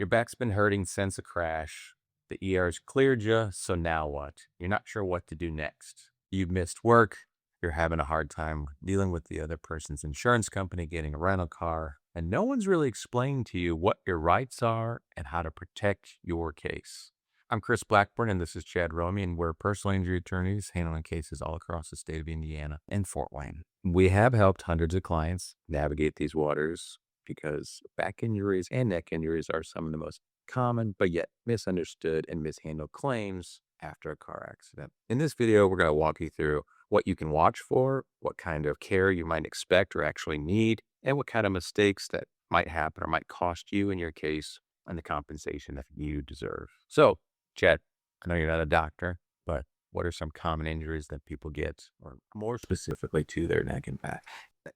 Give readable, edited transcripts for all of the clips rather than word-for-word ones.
Your back's been hurting since the crash. The ER's cleared you, so now what? You're not sure what to do next. You've missed work. You're having a hard time dealing with the other person's insurance company, getting a rental car, and no one's really explained to you what your rights are and how to protect your case. I'm Chris Blackburn, and this is Chad Romey, and we're personal injury attorneys handling cases all across the state of Indiana and Fort Wayne. We have helped hundreds of clients navigate these waters because back injuries and neck injuries are some of the most common, but yet misunderstood and mishandled claims after a car accident. In this video, we're going to walk you through what you can watch for, what kind of care you might expect or actually need, and what kind of mistakes that might happen or might cost you in your case and the compensation that you deserve. So, Chad, I know you're not a doctor, but what are some common injuries that people get, or more specifically to their neck and back?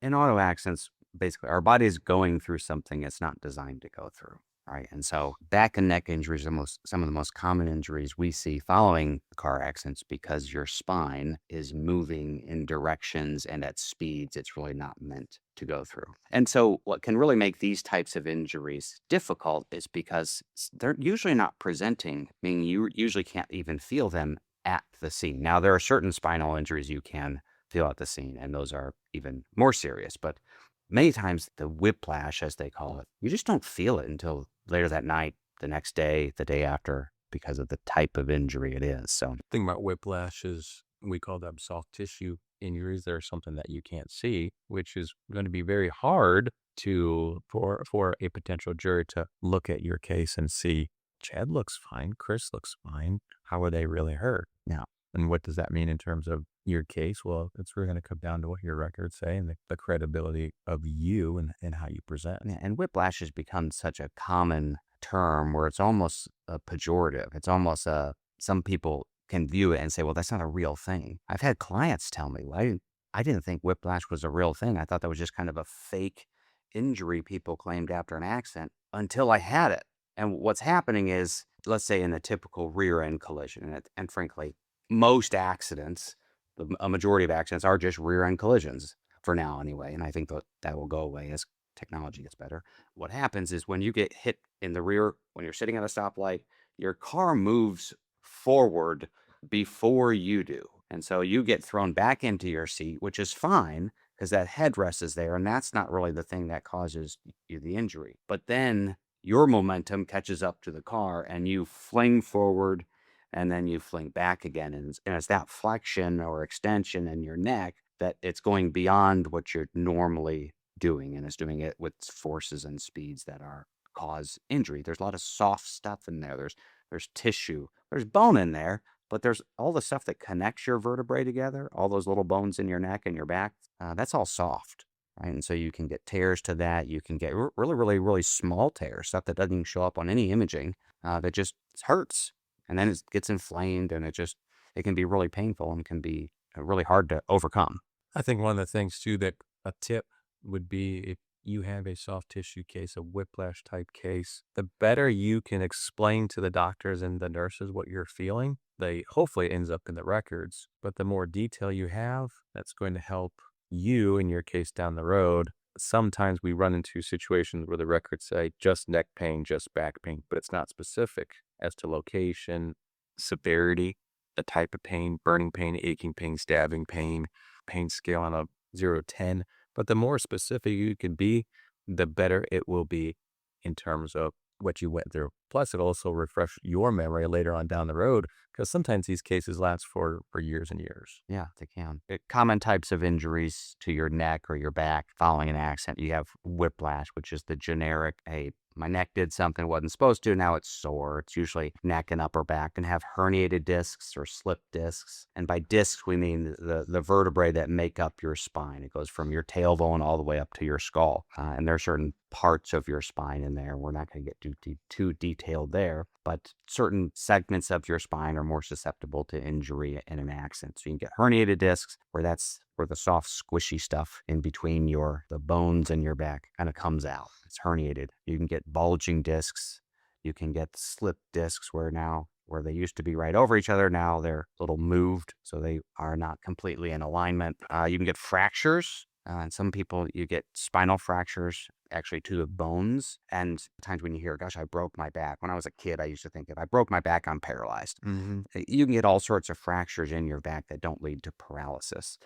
In auto accidents, basically, our body is going through something it's not designed to go through, right? And so back and neck injuries are some of the most common injuries we see following car accidents because your spine is moving in directions and at speeds it's really not meant to go through. And so what can really make these types of injuries difficult is because they're usually not presenting, meaning you usually can't even feel them at the scene. Now, there are certain spinal injuries you can feel at the scene, and those are even more serious. But many times the whiplash, as they call it, you just don't feel it until later that night, the next day, the day after, because of the type of injury it is. So The thing about whiplash is we call them soft tissue injuries. They're something that you can't see, which is going to be very hard for a potential jury to look at your case and see Chad looks fine, Chris looks fine. How are they really hurt? yeah, And what does that mean in terms of your case? Well, it's really going to come down to what your records say and the credibility of you and how you present. yeah, and whiplash has become such a common term where it's almost a pejorative. It's almost some people can view it and say, well, that's not a real thing. I've had clients tell me, well, I didn't think whiplash was a real thing. I thought that was just kind of a fake injury people claimed after an accident until I had it. And what's happening is, let's say in a typical rear end collision, and frankly, most accidents, a majority of accidents are just rear end collisions for now anyway. And I think that will go away as technology gets better. What happens is when you get hit in the rear, when you're sitting at a stoplight, your car moves forward before you do. And so you get thrown back into your seat, which is fine because that headrest is there. And that's not really the thing that causes you the injury. But then your momentum catches up to the car and you fling forward and then you fling back again. And it's that flexion or extension in your neck that it's going beyond what you're normally doing, and it's doing it with forces and speeds that are cause injury. There's a lot of soft stuff in there. There's tissue, there's bone in there, but there's all the stuff that connects your vertebrae together, all those little bones in your neck and your back. That's all soft, right? And so you can get tears to that. You can get really, really, really small tears, stuff that doesn't even show up on any imaging, that just hurts. And then it gets inflamed and it can be really painful and can be really hard to overcome. I think one of the things too that a tip would be if you have a soft tissue case, a whiplash type case, the better you can explain to the doctors and the nurses what you're feeling, hopefully it ends up in the records, but the more detail you have, that's going to help you in your case down the road. Sometimes we run into situations where the records say just neck pain, just back pain, but it's not specific as to location, severity, the type of pain, burning pain, aching pain, stabbing pain, pain scale on a 0 to 10. But the more specific you can be, the better it will be in terms of what you went through. Plus, it'll also refresh your memory later on down the road because sometimes these cases last for years and years. Yeah, they can. Common types of injuries to your neck or your back following an accident. You have whiplash, which is the generic, hey, my neck did something it wasn't supposed to. Now it's sore. It's usually neck and upper back, and have herniated discs or slip discs. And by discs, we mean the vertebrae that make up your spine. It goes from your tailbone all the way up to your skull. And there are certain parts of your spine in there. We're not going to get too detailed there, but certain segments of your spine are more susceptible to injury in an accident. So you can get herniated discs, where the soft, squishy stuff in between the bones and your back kind of comes out. It's herniated. You can get bulging discs. You can get slip discs where they used to be right over each other, now they're a little moved, so they are not completely in alignment. You can get fractures. And some people, you get spinal fractures actually to the bones. And times when you hear, gosh, I broke my back. When I was a kid, I used to think if I broke my back, I'm paralyzed. Mm-hmm. You can get all sorts of fractures in your back that don't lead to paralysis,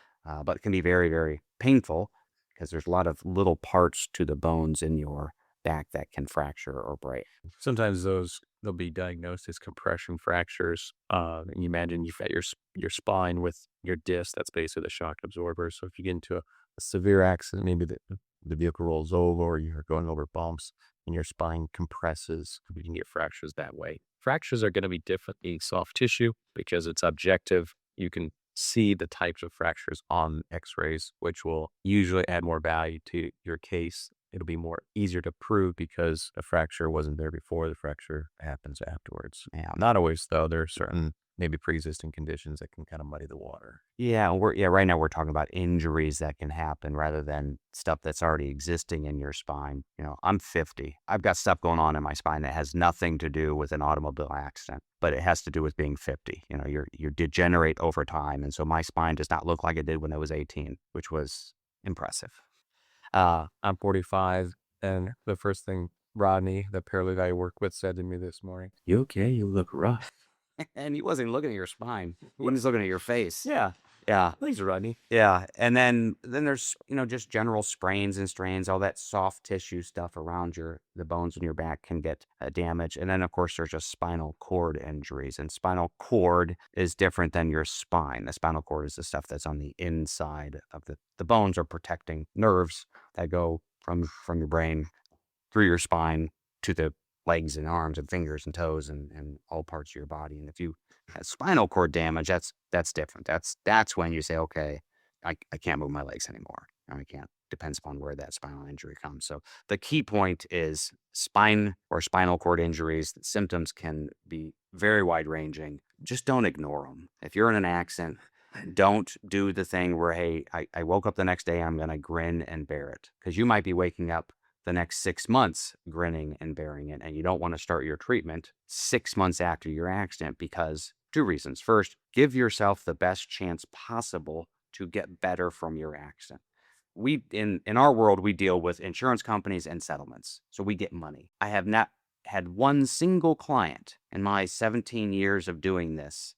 but it can be very, very painful because there's a lot of little parts to the bones in your back that can fracture or break. Sometimes they'll be diagnosed as compression fractures. And you imagine you've got your spine with your disc. That's basically the shock absorber. So if you get into a severe accident, maybe the vehicle rolls over or you're going over bumps and your spine compresses, you can get fractures that way. Fractures are going to be different in soft tissue because it's objective. You can see the types of fractures on x-rays, which will usually add more value to your case. It'll be more easier to prove because a fracture wasn't there before, the fracture happens afterwards. Yeah. Not always, though. There are certain maybe pre-existing conditions that can kind of muddy the water. Yeah, right now we're talking about injuries that can happen rather than stuff that's already existing in your spine. I'm 50. I've got stuff going on in my spine that has nothing to do with an automobile accident, but it has to do with being 50. You degenerate over time, and so my spine does not look like it did when I was 18, which was impressive. I'm 45, and the first thing Rodney, the paralegal I work with, said to me this morning, "You okay? You look rough." And he wasn't looking at your spine. He was looking at your face. Yeah. Yeah. Thanks, Rodney. Yeah. And then there's, just general sprains and strains, all that soft tissue stuff around the bones in your back can get damaged. And then, of course, there's just spinal cord injuries. And spinal cord is different than your spine. The spinal cord is the stuff that's on the inside of the bones are protecting nerves that go from your brain through your spine to the legs and arms and fingers and toes and all parts of your body. And if you have spinal cord damage, that's different. That's when you say, okay, I can't move my legs anymore. I can't. Depends upon where that spinal injury comes. So the key point is spine or spinal cord injuries. The symptoms can be very wide ranging. Just don't ignore them. If you're in an accident, don't do the thing where, hey, I woke up the next day, I'm going to grin and bear it. Because you might be waking up the next 6 months grinning and bearing it. And you don't want to start your treatment 6 months after your accident because 2 reasons. First, give yourself the best chance possible to get better from your accident. We in our world, we deal with insurance companies and settlements. So we get money. I have not had one single client in my 17 years of doing this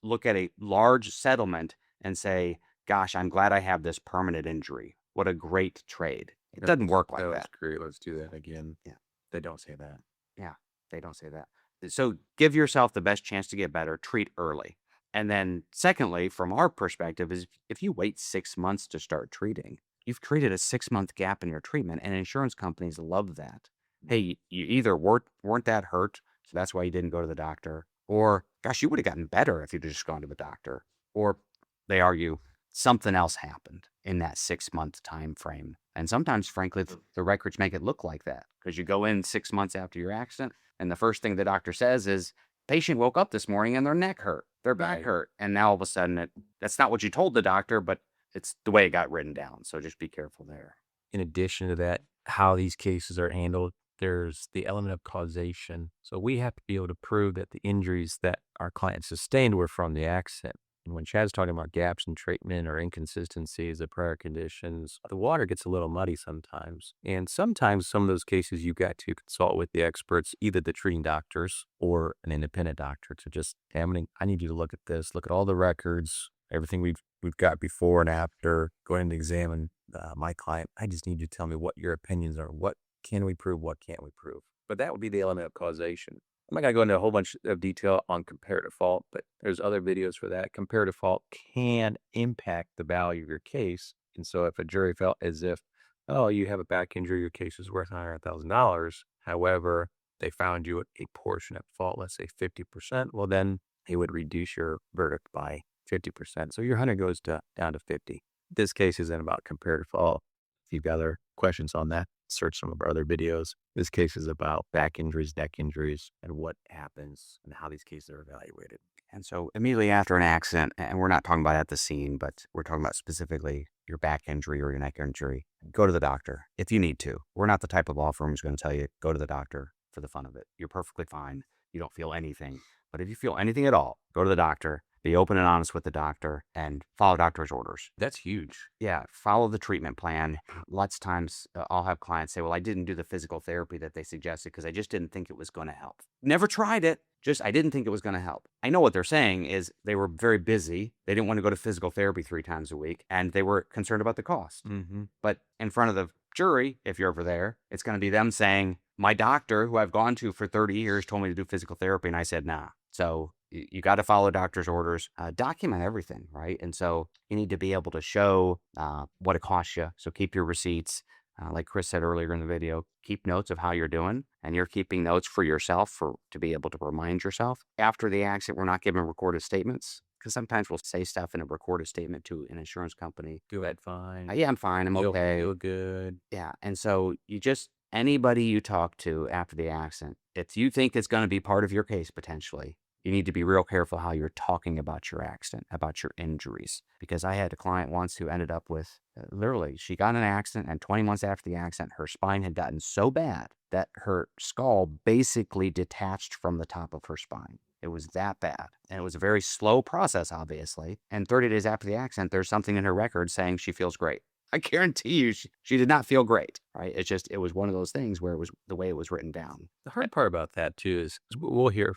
look at a large settlement and say, gosh, I'm glad I have this permanent injury. What a great trade. It doesn't work like that. That's great. Let's do that again. Yeah. They don't say that. Yeah, they don't say that. So give yourself the best chance to get better, treat early. And then secondly, from our perspective, is if you wait 6 months to start treating, you've created a 6-month gap in your treatment, and insurance companies love that. Hey, you either weren't that hurt, so that's why you didn't go to the doctor, or gosh, you would have gotten better if you'd just gone to the doctor, or they argue something else happened in that 6-month time frame. And sometimes, frankly, the records make it look like that because you go in 6 months after your accident, and the first thing the doctor says is, patient woke up this morning and their neck hurt, their back hurt. And now all of a sudden, that's not what you told the doctor, but it's the way it got written down. So just be careful there. In addition to that, how these cases are handled, there's the element of causation. So we have to be able to prove that the injuries that our client sustained were from the accident. And when Chad's talking about gaps in treatment or inconsistencies of prior conditions, the water gets a little muddy sometimes. And sometimes some of those cases you got to consult with the experts, either the treating doctors or an independent doctor to just, hey, I need you to look at this, look at all the records, everything we've got before and after, go ahead and examine my client. I just need you to tell me what your opinions are. What can we prove? What can't we prove? But that would be the element of causation. I'm not going to go into a whole bunch of detail on comparative fault, but there's other videos for that. Comparative fault can impact the value of your case. And so if a jury felt as if, oh, you have a back injury, your case is worth $100,000. However, they found you at a portion at fault, let's say 50%, well, then they would reduce your verdict by 50%. So your 100 goes down to 50. This case isn't about comparative fault. If you've got other questions on that, search some of our other videos. This case is about back injuries, neck injuries, and what happens and how these cases are evaluated. And so immediately after an accident, and we're not talking about at the scene, but we're talking about specifically your back injury or your neck injury, go to the doctor if you need to. We're not the type of law firm who's going to tell you, go to the doctor for the fun of it. You're perfectly fine. You don't feel anything. But if you feel anything at all, go to the doctor. be open and honest with the doctor, and follow doctor's orders. That's huge. Yeah, follow the treatment plan. Lots of times I'll have clients say, well, I didn't do the physical therapy that they suggested because I just didn't think it was going to help. Never tried it. Just, I didn't think it was going to help. I know what they're saying is they were very busy. They didn't want to go to physical therapy 3 times a week, and they were concerned about the cost. Mm-hmm. But in front of the jury, if you're over there, it's going to be them saying, my doctor, who I've gone to for 30 years, told me to do physical therapy, and I said, nah. So you got to follow doctor's orders, document everything, right? And so you need to be able to show what it costs you. So keep your receipts. Like Chris said earlier in the video, keep notes of how you're doing, and you're keeping notes for yourself to be able to remind yourself. After the accident, we're not giving recorded statements because sometimes we'll say stuff in a recorded statement to an insurance company. Go ahead, fine. Yeah, I'm fine. I'm okay. Feel good. Yeah. And so anybody you talk to after the accident, if you think it's going to be part of your case potentially, you need to be real careful how you're talking about your accident, about your injuries. Because I had a client once who ended up with, literally, she got in an accident, and 20 months after the accident, her spine had gotten so bad that her skull basically detached from the top of her spine. It was that bad. And it was a very slow process, obviously. And 30 days after the accident, there's something in her record saying she feels great. I guarantee you she did not feel great, right? It was one of those things where it was the way it was written down. The hard part about that too is we'll hear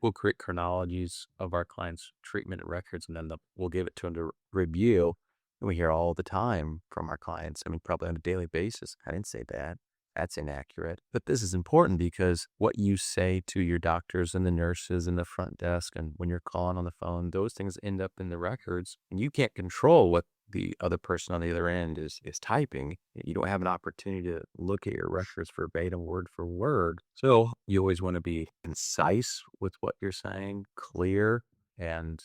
we'll create chronologies of our clients' treatment records, and then we'll give it to them to review. And we hear all the time from our clients. I mean, probably on a daily basis. I didn't say that. That's inaccurate. But this is important because what you say to your doctors and the nurses and the front desk, and when you're calling on the phone, those things end up in the records, and you can't control what the other person on the other end is typing. You don't have an opportunity to look at your records verbatim, word for word. So you always want to be concise with what you're saying, clear and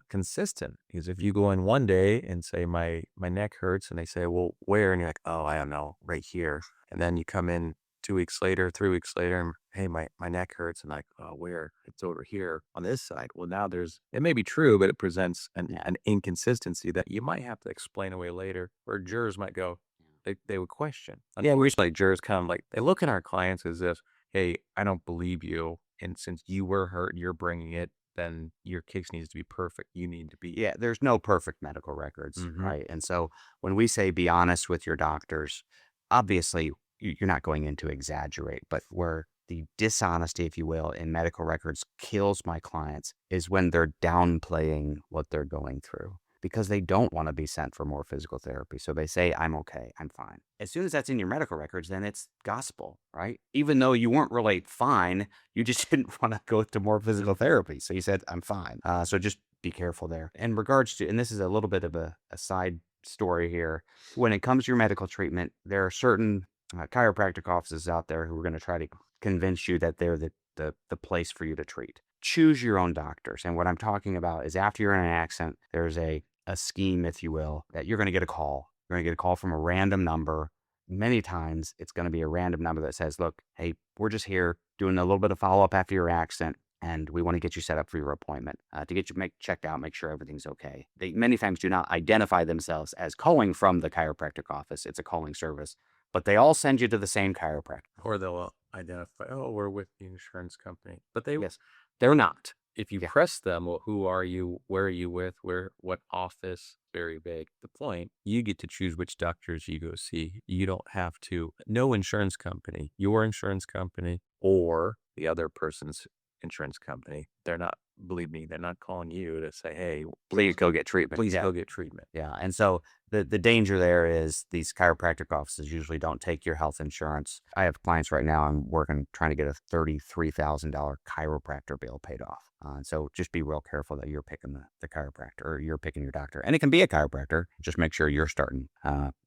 consistent. Because if you go in one day and say my neck hurts, and they say, well, where? And you're like, oh, I don't know, right here. And then you come in 2 weeks later, 3 weeks later, and hey, my neck hurts, and like, oh, where? It's over here on this side. Well, now it may be true, but it presents an inconsistency that you might have to explain away later, where jurors might go, they would question. Yeah, Unfortunately, jurors kind of like, they look at our clients as if, hey, I don't believe you, and since you were hurt and you're bringing it, then your case needs to be perfect. You need to be. Yeah, there's no perfect medical records, right? And so when we say be honest with your doctors, obviously you're not going in to exaggerate, but where the dishonesty, if you will, in medical records kills my clients is when they're downplaying what they're going through because they don't want to be sent for more physical therapy. So they say, I'm okay, I'm fine. As soon as that's in your medical records, then it's gospel, right? Even though you weren't really fine, you just didn't want to go to more physical therapy. So you said, I'm fine. So just be careful there. In regards to, and this is a little bit of a side story here, when it comes to your medical treatment, there are certain chiropractic offices out there who are going to try to convince you that they're the place for you to treat. Choose your own doctors. And what I'm talking about is after you're in an accident, there's a scheme, if you will, that you're going to get a call. You're going to get a call from a random number. Many times it's going to be a random number that says, look, hey, we're just here doing a little bit of follow-up after your accident, and we want to get you set up for your appointment to get you checked out, make sure everything's okay. They many times do not identify themselves as calling from the chiropractic office. It's a calling service, but they all send you to the same chiropractor. Or they'll identify, oh, we're with the insurance company. But Yes. they're not. If you press them, well, who are you? Where are you with? What office? Very vague. The point, you get to choose which doctors you go see. You don't have to. No insurance company, your insurance company or the other person's insurance company, they're not, believe me, they're not calling you to say, hey, Please go get treatment. please go get treatment. Yeah. And so the danger there is these chiropractic offices usually don't take your health insurance. I have clients right now, I'm working, trying to get a $33,000 chiropractor bill paid off. So just be real careful that you're picking the chiropractor or you're picking your doctor. And it can be a chiropractor. Just make sure you're starting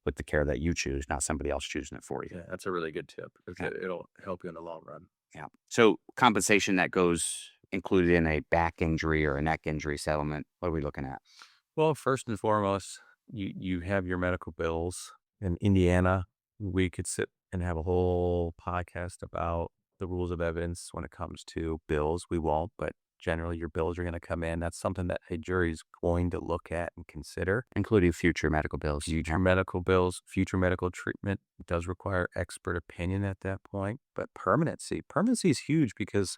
with the care that you choose, not somebody else choosing it for you. Yeah, that's a really good tip because it'll help you in the long run. Yeah. So compensation that goes included in a back injury or a neck injury settlement, what are we looking at? Well, first and foremost, you have your medical bills. In Indiana, we could sit and have a whole podcast about the rules of evidence when it comes to bills. We won't, but generally your bills are going to come in. That's something that a jury is going to look at and consider. Including future medical bills. Future medical bills, future medical treatment does require expert opinion at that point. But permanency is huge because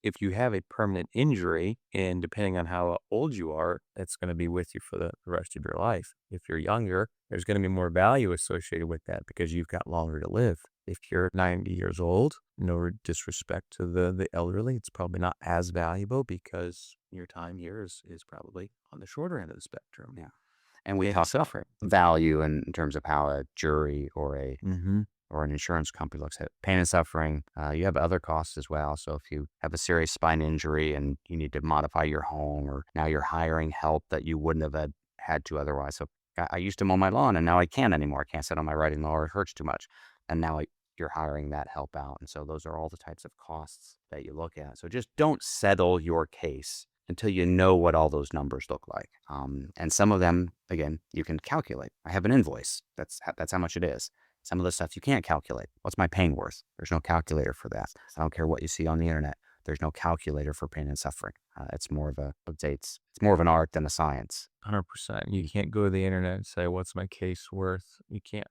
If you have a permanent injury, and depending on how old you are, it's going to be with you for the rest of your life. If you're younger, there's going to be more value associated with that because you've got longer to live. If you're 90 years old, no disrespect to the elderly, it's probably not as valuable because your time here is probably on the shorter end of the spectrum. Yeah. And we also value in terms of how a jury or Mm-hmm. or an insurance company looks at pain and suffering. You have other costs as well. So if you have a serious spine injury and you need to modify your home, or now you're hiring help that you wouldn't have had to otherwise. So I used to mow my lawn and now I can't anymore. I can't sit on my riding lawnmower. It hurts too much. And now you're hiring that help out. And so those are all the types of costs that you look at. So just don't settle your case until you know what all those numbers look like. And some of them, again, you can calculate. I have an invoice. That's how much it is. Some of the stuff you can't calculate. What's my pain worth? There's no calculator for that. I don't care what you see on the internet. There's no calculator for pain and suffering. It's more of it's more of an art than a science. 100%. You can't go to the internet and say, what's my case worth? You can't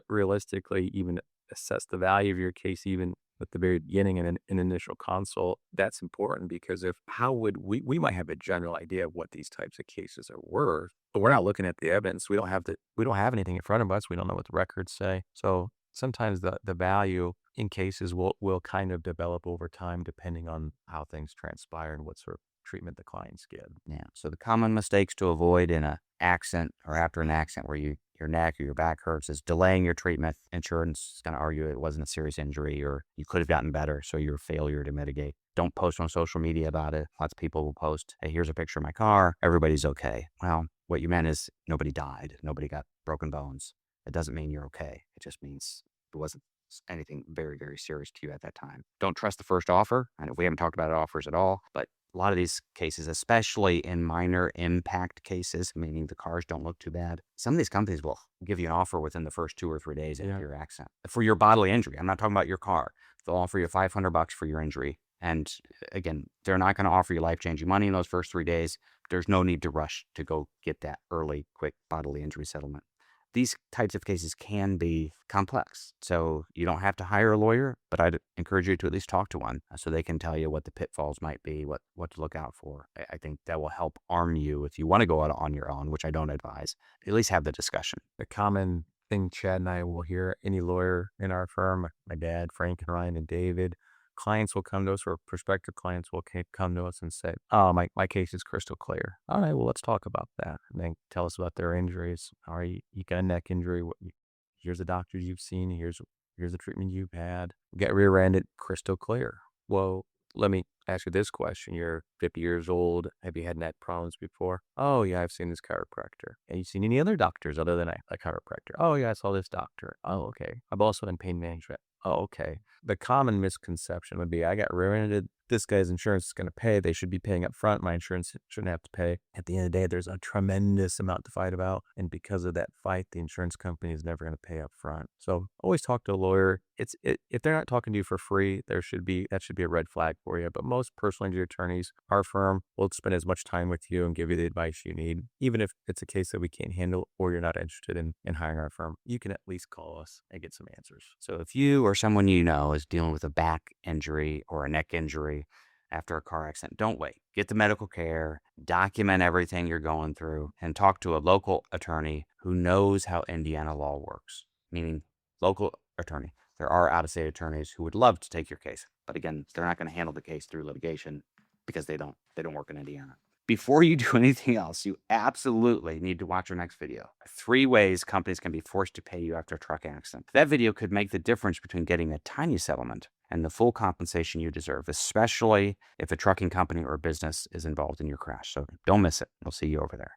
realistically even assess the value of your case, even at the very beginning in an initial consult. That's important because how would we might have a general idea of what these types of cases are worth, but we're not looking at the evidence. We don't have anything in front of us. We don't know what the records say. So sometimes the value in cases will kind of develop over time depending on how things transpire and what sort of treatment the clients get. Yeah. So the common mistakes to avoid in an accident or after an accident where your neck or your back hurts is delaying your treatment. Insurance is going to argue it wasn't a serious injury or you could have gotten better, so your failure to mitigate. Don't post on social media about it. Lots of people will post, hey, here's a picture of my car. Everybody's okay. Well, what you meant is nobody died. Nobody got broken bones. It doesn't mean you're okay. It just means it wasn't anything very, very serious to you at that time. Don't trust the first offer. I know we haven't talked about offers at all, but a lot of these cases, especially in minor impact cases, meaning the cars don't look too bad, some of these companies will give you an offer within the first 2 or 3 days after your accident for your bodily injury. I'm not talking about your car. They'll offer you $500 for your injury. And again, they're not going to offer you life-changing money in those first 3 days. There's no need to rush to go get that early, quick bodily injury settlement. These types of cases can be complex. So you don't have to hire a lawyer, but I'd encourage you to at least talk to one so they can tell you what the pitfalls might be, what to look out for. I think that will help arm you if you want to go out on your own, which I don't advise. At least have the discussion. The common thing Chad and I will hear, any lawyer in our firm, my dad, Frank and Ryan and David, clients will come to us, or prospective clients will come to us and say, oh, my case is crystal clear. All right, well, let's talk about that. And then tell us about their injuries. All right, you got a neck injury. Here's the doctors you've seen. Here's the treatment you've had. Get rear-ended, crystal clear. Well, let me ask you this question. You're 50 years old. Have you had neck problems before? Oh, yeah, I've seen this chiropractor. Have you seen any other doctors other than a chiropractor? Oh, yeah, I saw this doctor. Oh, okay. I've also done pain management. Oh, okay. The common misconception would be, I got rear-ended. This guy's insurance is going to pay. They should be paying up front. My insurance shouldn't have to pay. At the end of the day, there's a tremendous amount to fight about. And because of that fight, the insurance company is never going to pay up front. So always talk to a lawyer. If they're not talking to you for free, that should be a red flag for you. But most personal injury attorneys, our firm, will spend as much time with you and give you the advice you need. Even if it's a case that we can't handle or you're not interested in hiring our firm, you can at least call us and get some answers. So if you or someone you know is dealing with a back injury or a neck injury after a car accident, don't wait. Get the medical care, document everything you're going through, and talk to a local attorney who knows how Indiana law works, meaning local attorney. There are out-of-state attorneys who would love to take your case, but again, they're not going to handle the case through litigation because they don't work in Indiana. Before you do anything else, you absolutely need to watch our next video. 3 ways companies can be forced to pay you after a truck accident. That video could make the difference between getting a tiny settlement and the full compensation you deserve, especially if a trucking company or business is involved in your crash. So don't miss it. We'll see you over there.